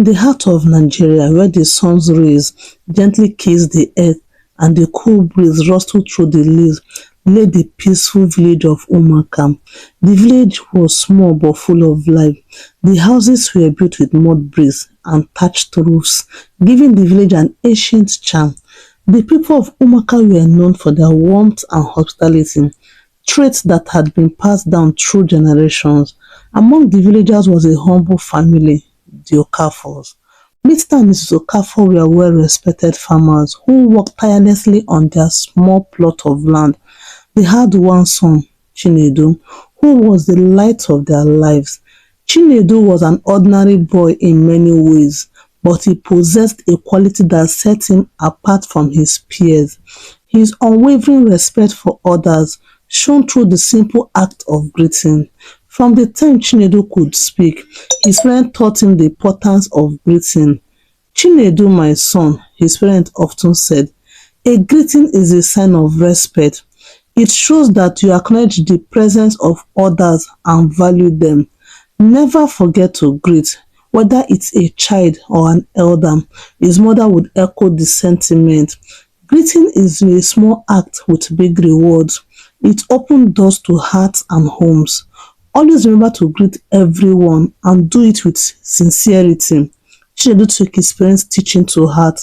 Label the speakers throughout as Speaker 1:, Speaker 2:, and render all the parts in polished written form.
Speaker 1: In the heart of Nigeria, where the sun's rays gently kiss the earth and the cool breeze rustled through the leaves, lay the peaceful village of Umaka. The village was small but full of life. The houses were built with mud bricks and thatched roofs, giving the village an ancient charm. The people of Umaka were known for their warmth and hospitality, traits that had been passed down through generations. Among the villagers was a humble family, the Okafors. Mr. and Mrs. Okafor were well-respected farmers who worked tirelessly on their small plot of land. They had one son, Chinedu, who was the light of their lives. Chinedu was an ordinary boy in many ways, but he possessed a quality that set him apart from his peers. His unwavering respect for others shone through the simple act of greeting. From the time Chinedu could speak, his parents taught him the importance of greeting. "Chinedu, my son," his parents often said, "a greeting is a sign of respect. It shows that you acknowledge the presence of others and value them. Never forget to greet, whether it's a child or an elder." His mother would echo the sentiment. Greeting is a small act with big rewards. It opens doors to hearts and homes. Always remember to greet everyone and do it with sincerity. Chinedu took his parents' teaching to heart.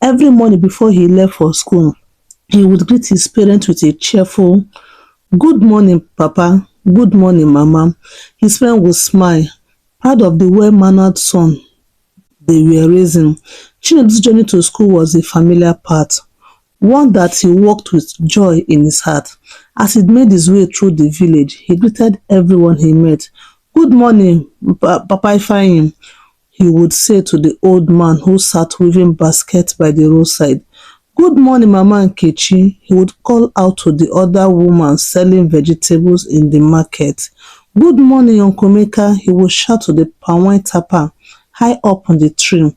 Speaker 1: Every morning before he left for school, he would greet his parents with a cheerful, "Good morning, Papa. Good morning, Mama." His parents would smile, proud of the well-mannered son they were raising. Chinedu's journey to school was a familiar part, one that he walked with joy in his heart. As he made his way through the village, he greeted everyone he met. "Good morning, Papa Ifeanyi," he would say to the old man who sat weaving baskets by the roadside. "Good morning, Mama Nkechi," he would call out to the other woman selling vegetables in the market. "Good morning, Uncle Meka," he would shout to the palm wine tapper high up on the tree.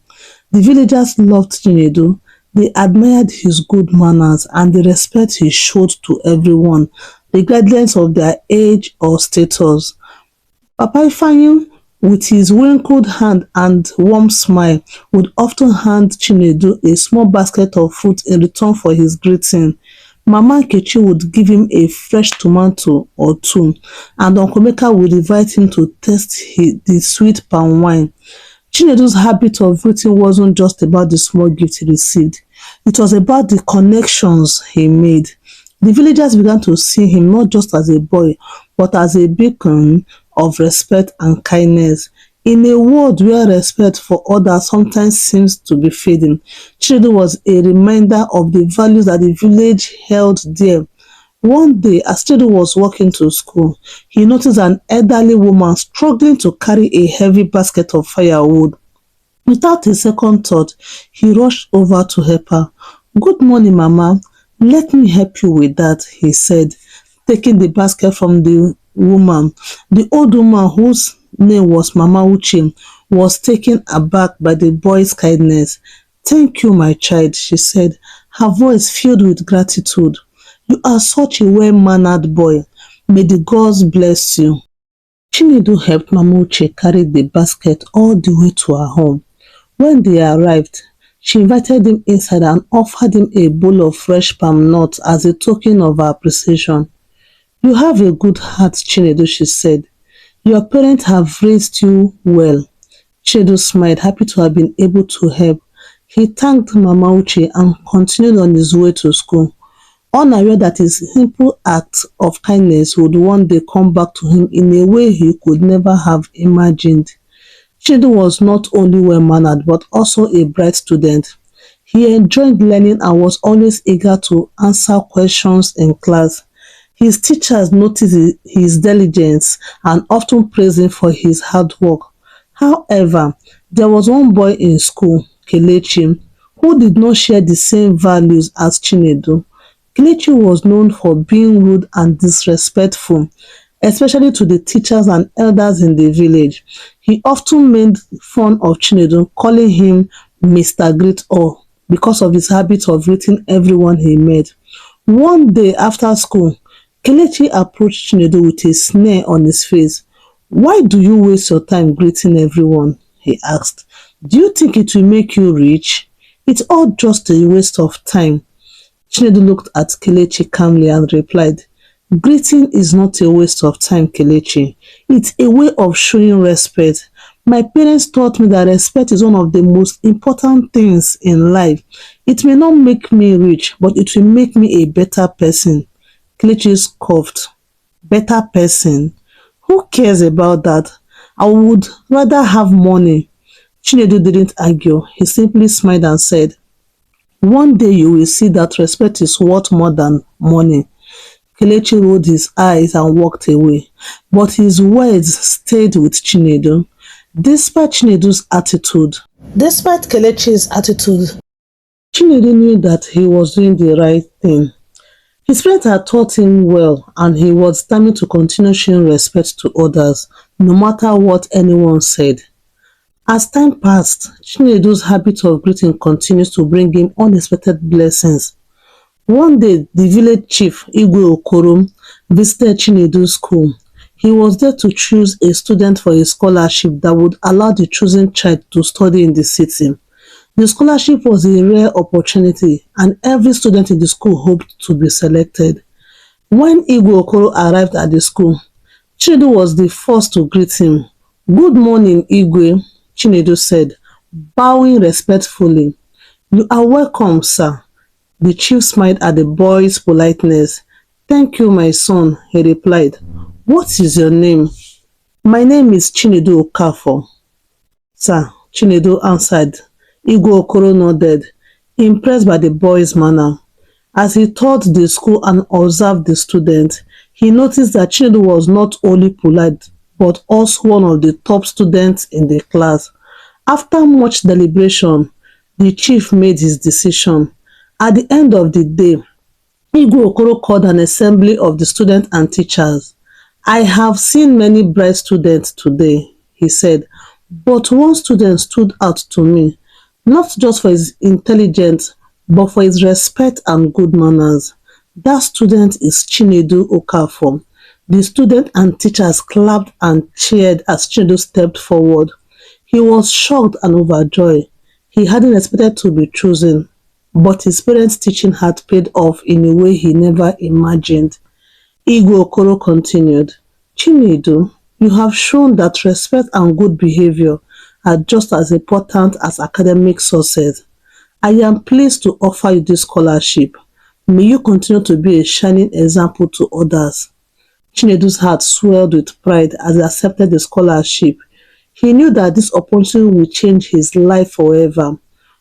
Speaker 1: The villagers loved Chinedu. They admired his good manners and the respect he showed to everyone, regardless of their age or status. Papa Ifeanyi, with his wrinkled hand and warm smile, would often hand Chinedu a small basket of fruit in return for his greeting. Mama Nkechi would give him a fresh tomato or two, and Uncle Meka would invite him to taste the sweet palm wine. Chinedu's habit of greeting wasn't just about the small gift he received. It was about the connections he made. The villagers began to see him not just as a boy, but as a beacon of respect and kindness. In a world where respect for others sometimes seems to be fading, Chinedu was a reminder of the values that the village held dear. One day, as Chinedu was walking to school, he noticed an elderly woman struggling to carry a heavy basket of firewood. Without a second thought, he rushed over to help her. "Good morning, Mama. Let me help you with that," he said, taking the basket from the woman. The old woman, whose name was Mama Uche, was taken aback by the boy's kindness. "Thank you, my child," she said, her voice filled with gratitude. "You are such a well-mannered boy. May the gods bless you." Chinedu helped Mama Uche carry the basket all the way to her home. When they arrived, she invited him inside and offered him a bowl of fresh palm nuts as a token of her appreciation. "You have a good heart, Chinedu," she said. "Your parents have raised you well." Chinedu smiled, happy to have been able to help. He thanked Mama Uche and continued on his way to school, unaware that his simple act of kindness would one day come back to him in a way he could never have imagined. Chinedu was not only well-mannered but also a bright student. He enjoyed learning and was always eager to answer questions in class. His teachers noticed his diligence and often praised him for his hard work. However, there was one boy in school, Kelechi, who did not share the same values as Chinedu. Kelechi was known for being rude and disrespectful, especially to the teachers and elders in the village. He often made fun of Chinedu, calling him Mr. Greet-All because of his habit of greeting everyone he met. One day after school, Kelechi approached Chinedu with a sneer on his face. "Why do you waste your time greeting everyone?" he asked. Do you think it will make you rich? It's all just a waste of time. Chinedu looked at Kelechi calmly and replied, greeting is not a waste of time, Kelechi. It's a way of showing respect. My parents taught me that respect is one of the most important things in life. It may not make me rich, but it will make me a better person. Kelechi scoffed. Better person? Who cares about that? I would rather have money. Chinedu didn't argue. He simply smiled and said, one day you will see that respect is worth more than money. Kelechi rolled his eyes and walked away, but his words stayed with Chinedu. Despite Chinedu's attitude, despite Kelechi's attitude, Chinedu knew that he was doing the right thing. His parents had taught him well, and he was determined to continue showing respect to others, no matter what anyone said. As time passed, Chinedu's habit of greeting continues to bring him unexpected blessings. One day, the village chief, Igwe Okoro, visited Chinedu's school. He was there to choose a student for a scholarship that would allow the chosen child to study in the city. The scholarship was a rare opportunity, and every student in the school hoped to be selected. When Igwe Okoro arrived at the school, Chinedu was the first to greet him. Good morning, Igwe, Chinedu said, bowing respectfully. You are welcome, sir. The chief smiled at the boy's politeness. Thank you, my son, he replied. What is your name? My name is Chinedu Okafor. Sir, Chinedu answered. Igwe Okoro nodded, impressed by the boy's manner. As he taught the school and observed the student, he noticed that Chinedu was not only polite, but also one of the top students in the class. After much deliberation, the chief made his decision. At the end of the day, Igwe Okoro called an assembly of the students and teachers. I have seen many bright students today, he said, but one student stood out to me, not just for his intelligence, but for his respect and good manners. That student is Chinedu Okafor. The students and teachers clapped and cheered as Chinedu stepped forward. He was shocked and overjoyed. He hadn't expected to be chosen, but his parents' teaching had paid off in a way he never imagined. Igwe Okoro continued, Chinedu, you have shown that respect and good behavior are just as important as academic success. I am pleased to offer you this scholarship. May you continue to be a shining example to others. Chinedu's heart swelled with pride as he accepted the scholarship. He knew that this opportunity would change his life forever.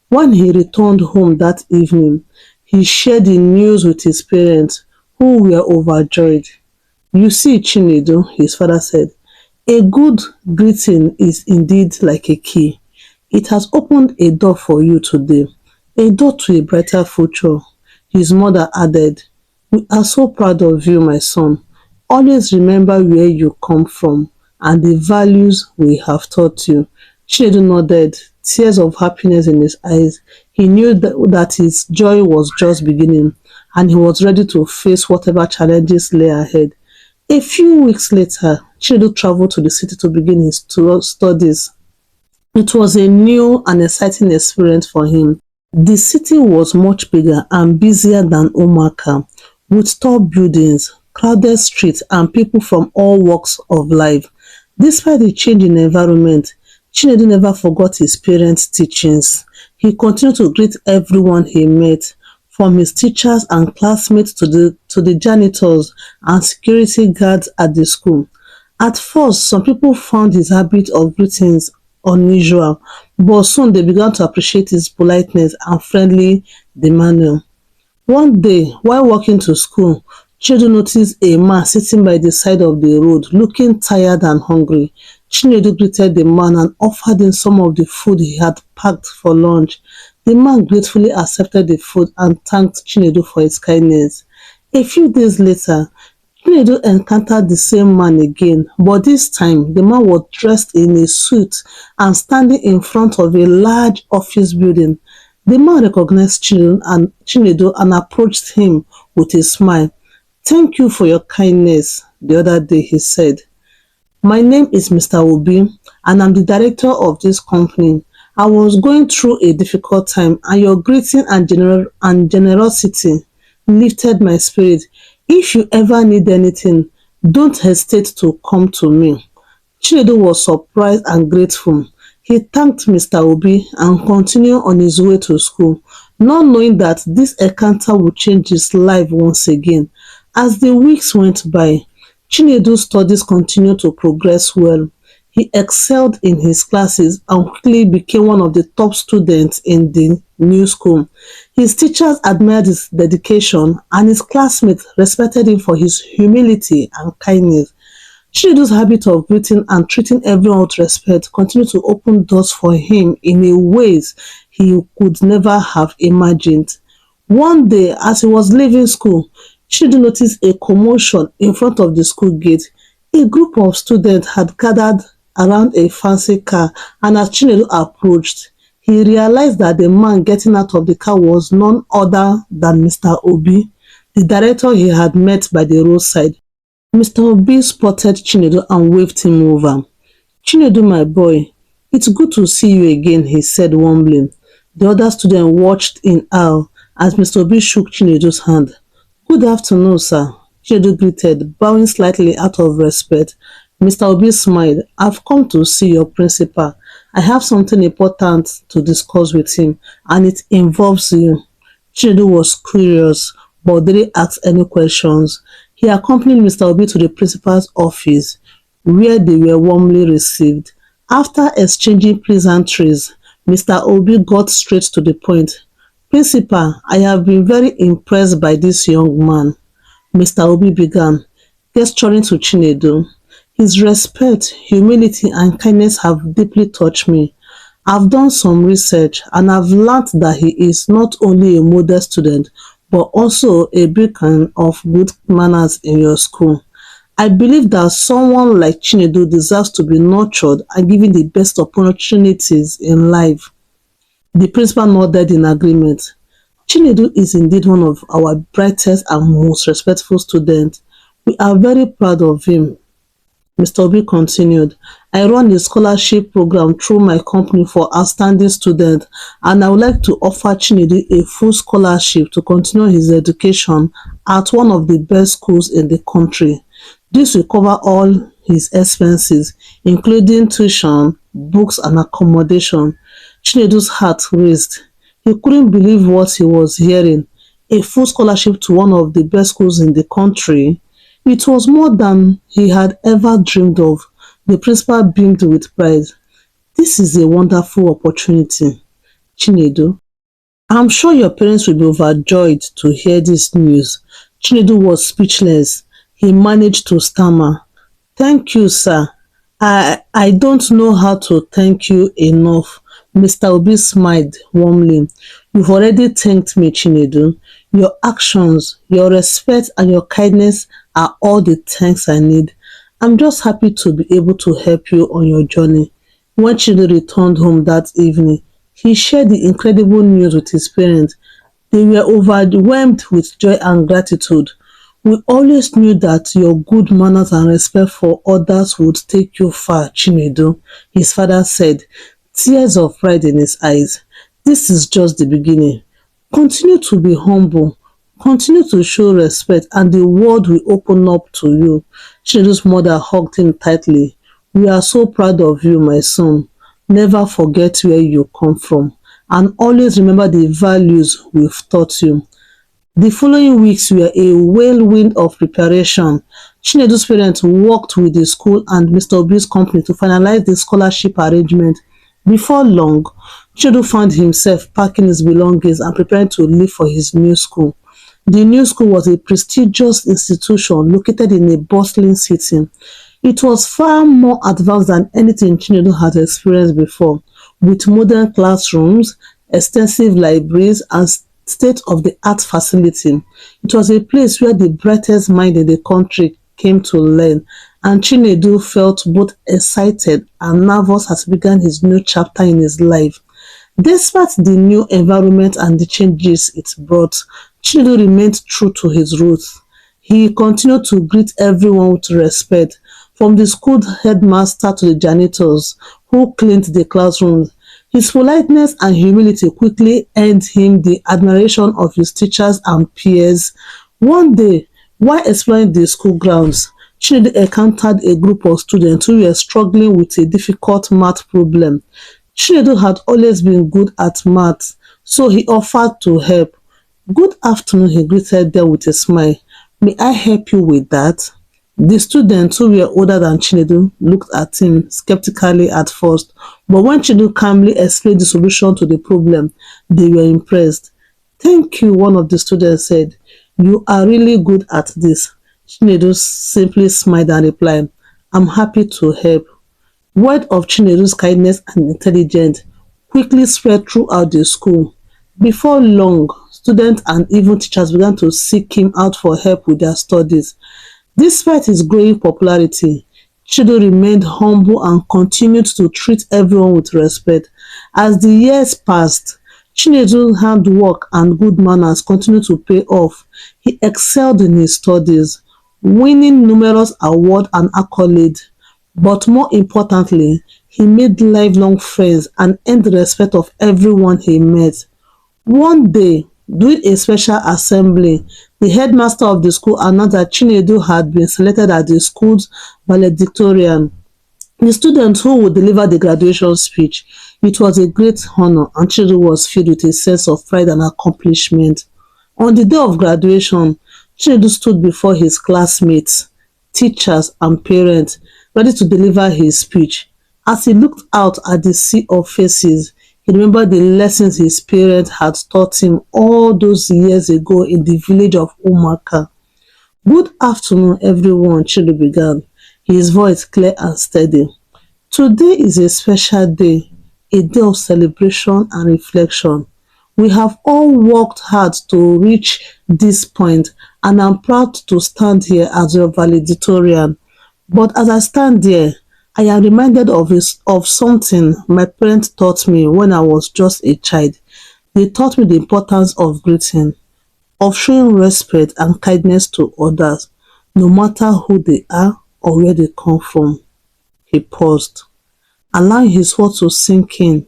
Speaker 1: When he returned home that evening, he shared the news with his parents, who were overjoyed. You see, Chinedu, his father said, a good greeting is indeed like a key. It has opened a door for you today, a door to a brighter future. His mother added, we are so proud of you, my son. Always remember where you come from and the values we have taught you. Chinedu nodded, tears of happiness in his eyes. He knew that his joy was just beginning, and he was ready to face whatever challenges lay ahead. A few weeks later, Chinedu traveled to the city to begin his studies. It was a new and exciting experience for him. The city was much bigger and busier than Umuahia, with tall buildings, crowded streets, and people from all walks of life. Despite the change in environment, Chinedu never forgot his parents' teachings. He continued to greet everyone he met, from his teachers and classmates to the janitors and security guards at the school. At first, some people found his habit of greetings unusual, but soon they began to appreciate his politeness and friendly demeanor. One day, while walking to school, Chinedu noticed a man sitting by the side of the road, looking tired and hungry. Chinedu greeted the man and offered him some of the food he had packed for lunch. The man gratefully accepted the food and thanked Chinedu for his kindness. A few days later, Chinedu encountered the same man again, but this time the man was dressed in a suit and standing in front of a large office building. The man recognized Chinedu and approached him with a smile. Thank you for your kindness, the other day, he said. My name is Mr. Obi, and I'm the director of this company. I was going through a difficult time, and your greeting and generosity lifted my spirit. If you ever need anything, don't hesitate to come to me." Chinedu was surprised and grateful. He thanked Mr. Obi and continued on his way to school, not knowing that this encounter would change his life once again. As the weeks went by, Chinedu's studies continued to progress well. He excelled in his classes and quickly became one of the top students in the new school. His teachers admired his dedication, and his classmates respected him for his humility and kindness. Chinedu's habit of greeting and treating everyone with respect continued to open doors for him in a ways he could never have imagined. One day, as he was leaving school, Chinedu noticed a commotion in front of the school gate. A group of students had gathered around a fancy car, and as Chinedu approached, he realized that the man getting out of the car was none other than Mr. Obi, the director he had met by the roadside. Mr. Obi spotted Chinedu and waved him over. "Chinedu, my boy, it's good to see you again," he said warmly. The other student watched in awe as Mr. Obi shook Chinedu's hand. "Good afternoon, sir," Chinedu greeted, bowing slightly out of respect. Mr. Obi smiled. "I've come to see your principal. I have something important to discuss with him, and it involves you." Chinedu was curious, but didn't ask any questions. He accompanied Mr. Obi to the principal's office, where they were warmly received. After exchanging pleasantries, Mr. Obi got straight to the point. "Principal, I have been very impressed by this young man," Mr. Obi began, gesturing to Chinedu. "His respect, humility, and kindness have deeply touched me. I've done some research, and I've learned that he is not only a model student, but also a beacon of good manners in your school. I believe that someone like Chinedu deserves to be nurtured and given the best opportunities in life." The principal nodded in agreement. "Chinedu is indeed one of our brightest and most respectful students. We are very proud of him," Mr. Obi continued. "I run a scholarship program through my company for outstanding students, and I would like to offer Chinedu a full scholarship to continue his education at one of the best schools in the country. This will cover all his expenses, including tuition, books, and accommodation." Chinedu's heart raced. He couldn't believe what he was hearing. A full scholarship to one of the best schools in the country? It was more than he had ever dreamed of. The principal beamed with pride. "This is a wonderful opportunity, Chinedu. I'm sure your parents will be overjoyed to hear this news." Chinedu was speechless. He managed to stammer. "Thank you, sir. I don't know how to thank you enough." Mr. Obi smiled warmly. "You've already thanked me, Chinedu. Your actions, your respect, and your kindness are all the thanks I need. I'm just happy to be able to help you on your journey." When Chinedu returned home that evening, he shared the incredible news with his parents. They were overwhelmed with joy and gratitude. "We always knew that your good manners and respect for others would take you far, Chinedu," his father said, tears of pride in his eyes. "This is just the beginning. Continue to be humble, continue to show respect, and the world will open up to you." Chinedu's mother hugged him tightly. "We are so proud of you, my son. Never forget where you come from, and always remember the values we've taught you." The following weeks were a whirlwind of preparation. Chinedu's parents worked with the school and Mr. Obi's company to finalize the scholarship arrangement. Before long, Chinedu found himself packing his belongings and preparing to leave for his new school. The new school was a prestigious institution located in a bustling city. It was far more advanced than anything Chinedu had experienced before, with modern classrooms, extensive libraries, and state-of-the-art facility. It was a place where the brightest mind in the country came to learn, and Chinedu felt both excited and nervous as he began his new chapter in his life. Despite the new environment and the changes it brought, Chinedu remained true to his roots. He continued to greet everyone with respect, from the school headmaster to the janitors who cleaned the classrooms. His politeness and humility quickly earned him the admiration of his teachers and peers. One day, while exploring the school grounds, Chinedu encountered a group of students who were struggling with a difficult math problem. Chinedu had always been good at math, so he offered to help. "Good afternoon," he greeted them with a smile. "May I help you with that?" The students, who were older than Chinedu, looked at him skeptically at first, but when Chinedu calmly explained the solution to the problem, they were impressed. "Thank you," one of the students said. "You are really good at this." Chinedu simply smiled and replied, "I'm happy to help." Word of Chinedu's kindness and intelligence quickly spread throughout the school. Before long, students and even teachers began to seek him out for help with their studies. Despite his growing popularity, Chinedu remained humble and continued to treat everyone with respect. As the years passed, Chinedu's hard work and good manners continued to pay off. He excelled in his studies, winning numerous awards and accolades. But more importantly, he made lifelong friends and earned the respect of everyone he met. One day, during a special assembly, the headmaster of the school announced that Chinedu had been selected as the school's valedictorian, the student who would deliver the graduation speech. It was a great honor, and Chinedu was filled with a sense of pride and accomplishment. On the day of graduation, Chinedu stood before his classmates, teachers, and parents, ready to deliver his speech. As he looked out at the sea of faces, he remembered the lessons his parents had taught him all those years ago in the village of Umaka. "Good afternoon, everyone," Chinedu began, his voice clear and steady. "Today is a special day, a day of celebration and reflection. We have all worked hard to reach this point, and I'm proud to stand here as your valedictorian. But as I stand here, I am reminded of something my parents taught me when I was just a child. They taught me the importance of greeting, of showing respect and kindness to others, no matter who they are or where they come from." He paused, allowing his words to sink in.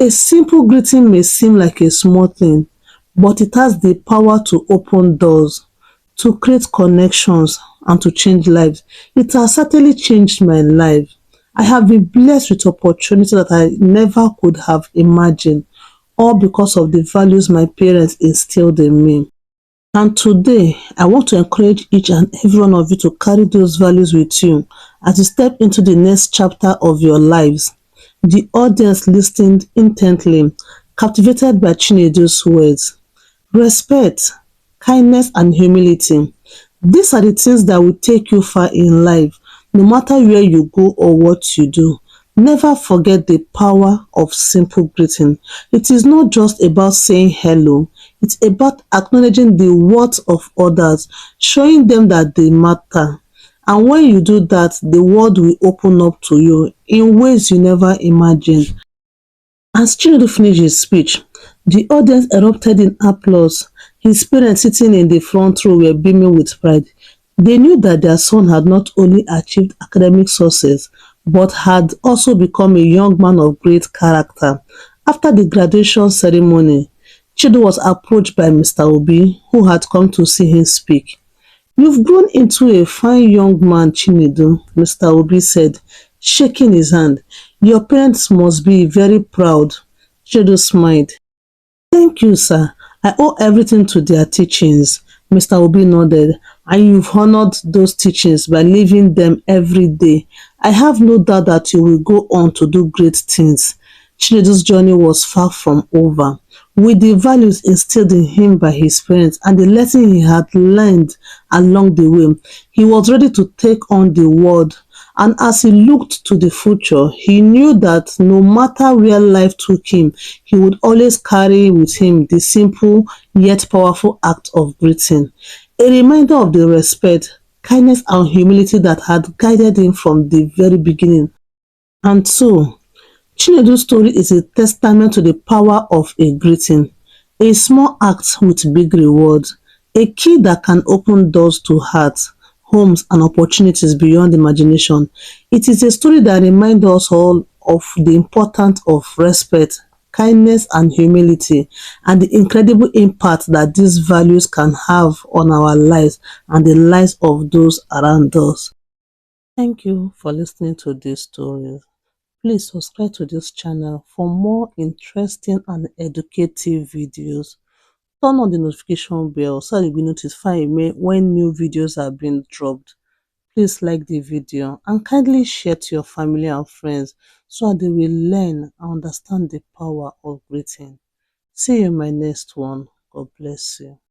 Speaker 1: A simple greeting may seem like a small thing, but it has the power to open doors, to create connections, and to change lives. It has certainly changed my life. I have been blessed with opportunities that I never could have imagined, all because of the values my parents instilled in me. And today, I want to encourage each and every one of you to carry those values with you as you step into the next chapter of your lives. The audience listened intently, captivated by Chinedu's words. Respect, kindness, and humility. These are the things that will take you far in life, no matter where you go or what you do. Never forget the power of simple greeting. It is not just about saying hello, it's about acknowledging the worth of others, showing them that they matter. And when you do that, the world will open up to you in ways you never imagined. As Chinedu finished his speech, the audience erupted in applause. His parents, sitting in the front row, were beaming with pride. They knew that their son had not only achieved academic success, but had also become a young man of great character. After the graduation ceremony, Chinedu was approached by Mr. Obi, who had come to see him speak. "You've grown into a fine young man, Chinedu," Mr. Obi said, shaking his hand. "Your parents must be very proud." Chinedu smiled. "Thank you, sir. I owe everything to their teachings." Mr. Obi nodded. "And you've honored those teachings by living them every day. I have no doubt that you will go on to do great things." Chinedu's journey was far from over. With the values instilled in him by his parents and the lesson he had learned along the way, he was ready to take on the world. And as he looked to the future, he knew that no matter where life took him, he would always carry with him the simple yet powerful act of greeting, a reminder of the respect, kindness, and humility that had guided him from the very beginning. And so, Chinedu's story is a testament to the power of a greeting, a small act with big rewards, a key that can open doors to hearts, homes, and opportunities beyond imagination. It is a story that reminds us all of the importance of respect, kindness, and humility, and the incredible impact that these values can have on our lives and the lives of those around us. Thank you for listening to these stories. Please subscribe to this channel for more interesting and educative videos. Turn on the notification bell so that you'll be notified when new videos are being dropped. Please like the video and kindly share to your family and friends so that they will learn and understand the power of greeting. See you in my next one. God bless you.